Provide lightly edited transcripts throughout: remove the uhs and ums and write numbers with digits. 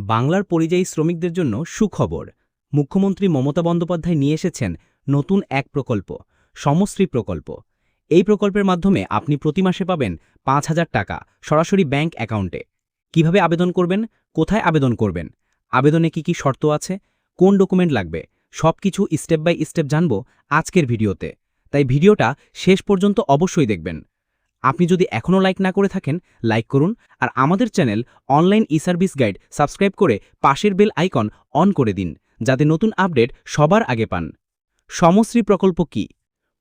বাংলার পরিযায়ী শ্রমিকদের জন্য সুখবর। মুখ্যমন্ত্রী মমতা বন্দ্যোপাধ্যায় নিয়ে এসেছেন নতুন এক প্রকল্প, সমশ্রী প্রকল্প। এই প্রকল্পের মাধ্যমে আপনি প্রতি মাসে পাবেন ৫,০০০ টাকা সরাসরি ব্যাংক অ্যাকাউন্টে। কিভাবে আবেদন করবেন, কোথায় আবেদন করবেন, আবেদনে কি শর্ত আছে, কোন ডকুমেন্ট লাগবে, সবকিছু স্টেপ বাই স্টেপ জানব আজকের ভিডিওতে। তাই ভিডিওটা শেষ পর্যন্ত অবশ্যই দেখবেন। আপনি যদি এখনও লাইক না করে থাকেন, লাইক করুন, আর আমাদের চ্যানেল অনলাইন ই-সার্ভিস গাইড সাবস্ক্রাইব করে পাশের বেল আইকন অন করে দিন, যাতে নতুন আপডেট সবার আগে পান। সমশ্রী প্রকল্প কি?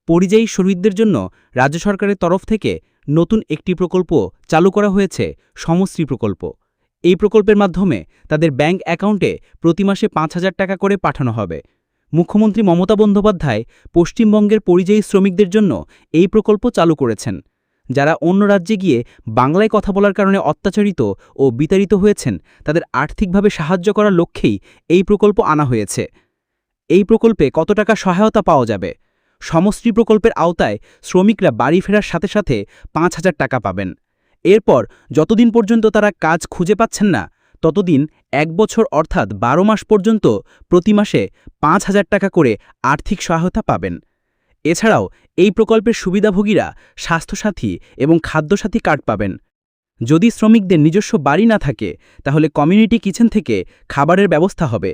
পরিযায়ী শ্রমিকদের জন্য রাজ্য সরকারের তরফ থেকে নতুন একটি প্রকল্প চালু করা হয়েছে, সমশ্রী প্রকল্প। এই প্রকল্পের মাধ্যমে তাদের ব্যাংক অ্যাকাউন্টে প্রতি মাসে ৫,০০০ টাকা করে পাঠানো হবে। মুখ্যমন্ত্রী মমতা বন্দ্যোপাধ্যায় পশ্চিমবঙ্গের পরিযায়ী শ্রমিকদের জন্য এই প্রকল্প চালু করেছেন। যারা অন্য রাজ্যে গিয়ে বাংলায় কথা বলার কারণে অত্যাচারিত ও বিতাড়িত হয়েছেন, তাদের আর্থিকভাবে সাহায্য করার লক্ষ্যেই এই প্রকল্প আনা হয়েছে। এই প্রকল্পে কত টাকা সহায়তা পাওয়া যাবে? সমশ্রী প্রকল্পের আওতায় শ্রমিকরা বাড়ি ফেরার সাথে সাথে ৫,০০০ টাকা পাবেন। এরপর যতদিন পর্যন্ত তারা কাজ খুঁজে পাচ্ছেন না, ততদিন ১ বছর অর্থাৎ ১২ মাস পর্যন্ত প্রতি মাসে ৫,০০০ টাকা করে আর্থিক সহায়তা পাবেন। এছাড়াও এই প্রকল্পের সুবিধাভোগীরা স্বাস্থ্যসাথী এবং খাদ্যসাথী কার্ড পাবেন। যদি শ্রমিকদের নিজস্ব বাড়ি না থাকে, তাহলে কমিউনিটি কিচেন থেকে খাবারের ব্যবস্থা হবে।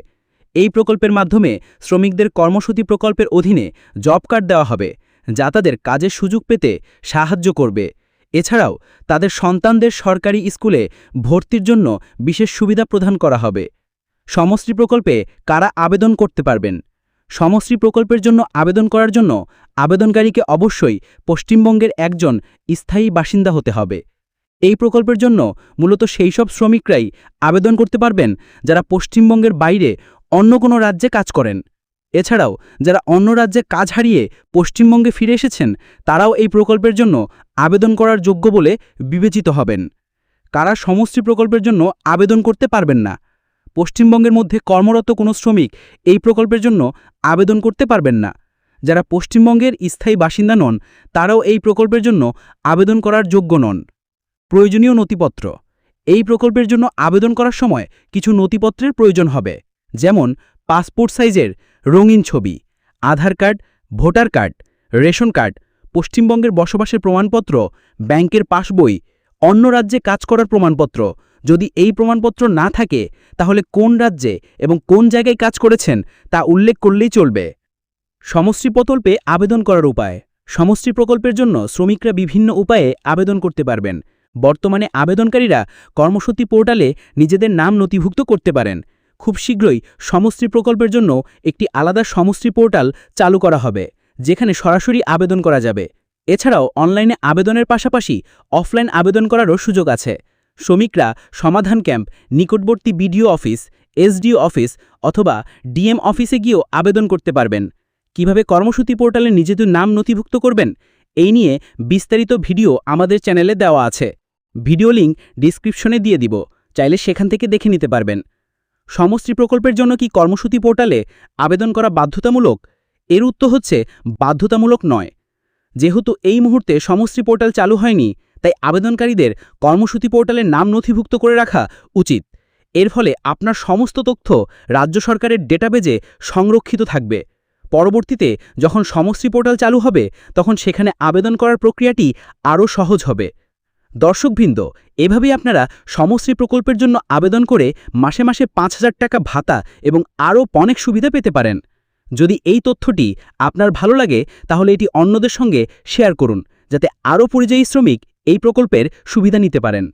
এই প্রকল্পের মাধ্যমে শ্রমিকদের কর্মসূচি প্রকল্পের অধীনে জব কার্ড দেওয়া হবে, যা তাদের কাজের সুযোগ পেতে সাহায্য করবে। এছাড়াও তাদের সন্তানদের সরকারি স্কুলে ভর্তির জন্য বিশেষ সুবিধা প্রদান করা হবে। সমশ্রী প্রকল্পে কারা আবেদন করতে পারবেন? সমশ্রী প্রকল্পের জন্য আবেদন করার জন্য আবেদনকারীকে অবশ্যই পশ্চিমবঙ্গের একজন স্থায়ী বাসিন্দা হতে হবে। এই প্রকল্পের জন্য মূলত সেই সব শ্রমিকরাই আবেদন করতে পারবেন যারা পশ্চিমবঙ্গের বাইরে অন্য কোনো রাজ্যে কাজ করেন। এছাড়াও যারা অন্য রাজ্যে কাজ হারিয়ে পশ্চিমবঙ্গে ফিরে এসেছেন, তারাও এই প্রকল্পের জন্য আবেদন করার যোগ্য বলে বিবেচিত হবেন। কারা সমশ্রী প্রকল্পের জন্য আবেদন করতে পারবেন না? পশ্চিমবঙ্গের মধ্যে কর্মরত কোনো শ্রমিক এই প্রকল্পের জন্য আবেদন করতে পারবেন না। যারা পশ্চিমবঙ্গের স্থায়ী বাসিন্দা নন, তারাও এই প্রকল্পের জন্য আবেদন করার যোগ্য নন। প্রয়োজনীয় নথিপত্র। এই প্রকল্পের জন্য আবেদন করার সময় কিছু নথিপত্রের প্রয়োজন হবে, যেমন পাসপোর্ট সাইজের রঙিন ছবি, Aadhaar card, voter card, ration card, পশ্চিমবঙ্গের বসবাসের প্রমাণপত্র, ব্যাংকের পাসবই, অন্য রাজ্যে কাজ করার প্রমাণপত্র। যদি এই প্রমাণপত্র না থাকে, তাহলে কোন রাজ্যে এবং কোন জায়গায় কাজ করেছেন তা উল্লেখ করলেই চলবে। সমশ্রী প্রকল্পে আবেদন করার উপায়। সমশ্রী প্রকল্পের জন্য শ্রমিকরা বিভিন্ন উপায়ে আবেদন করতে পারবেন। বর্তমানে আবেদনকারীরা কর্মসূচি পোর্টালে নিজেদের নাম নথিভুক্ত করতে পারেন। খুব শীঘ্রই সমশ্রী প্রকল্পের জন্য একটি আলাদা সমশ্রী পোর্টাল চালু করা হবে, যেখানে সরাসরি আবেদন করা যাবে। এছাড়াও অনলাইনে আবেদনের পাশাপাশি অফলাইন আবেদন করারও সুযোগ আছে। শ্রমিকরা সমাধান ক্যাম্প, নিকটবর্তী বিডিও অফিস, এসডিও অফিস অথবা ডিএম অফিসে গিয়েও আবেদন করতে পারবেন। কিভাবে কর্মসূচি পোর্টালে নিজেদের নাম নথিভুক্ত করবেন, এই নিয়ে বিস্তারিত ভিডিও আমাদের চ্যানেলে দেওয়া আছে। ভিডিও লিঙ্ক ডিসক্রিপশনে দিয়ে দিব, চাইলে সেখান থেকে দেখে নিতে পারবেন। সমশ্রী প্রকল্পের জন্য কি কর্মসূচি পোর্টালে আবেদন করা বাধ্যতামূলক? এর উত্তর হচ্ছে বাধ্যতামূলক নয়। যেহেতু এই মুহূর্তে সমশ্রী পোর্টাল চালু হয়নি, তাই আবেদনকারীদের কর্মসূচি পোর্টালে নাম নথিভুক্ত করে রাখা উচিত। এর ফলে আপনার সমস্ত তথ্য রাজ্য সরকারের ডেটাবেজে সংরক্ষিত থাকবে। পরবর্তীতে যখন সমশ্রী পোর্টাল চালু হবে, তখন সেখানে আবেদন করার প্রক্রিয়াটি আরও সহজ হবে। দর্শকবৃন্দ, এভাবেই আপনারা সমশ্রী প্রকল্পের জন্য আবেদন করে মাসে মাসে ৫,০০০ টাকা ভাতা এবং আরও অনেক সুবিধা পেতে পারেন। যদি এই তথ্যটি আপনার ভালো লাগে, তাহলে এটি অন্যদের সঙ্গে শেয়ার করুন, যাতে আরও পরিযায়ী শ্রমিক এই প্রকল্পের সুবিধা নিতে পারেন।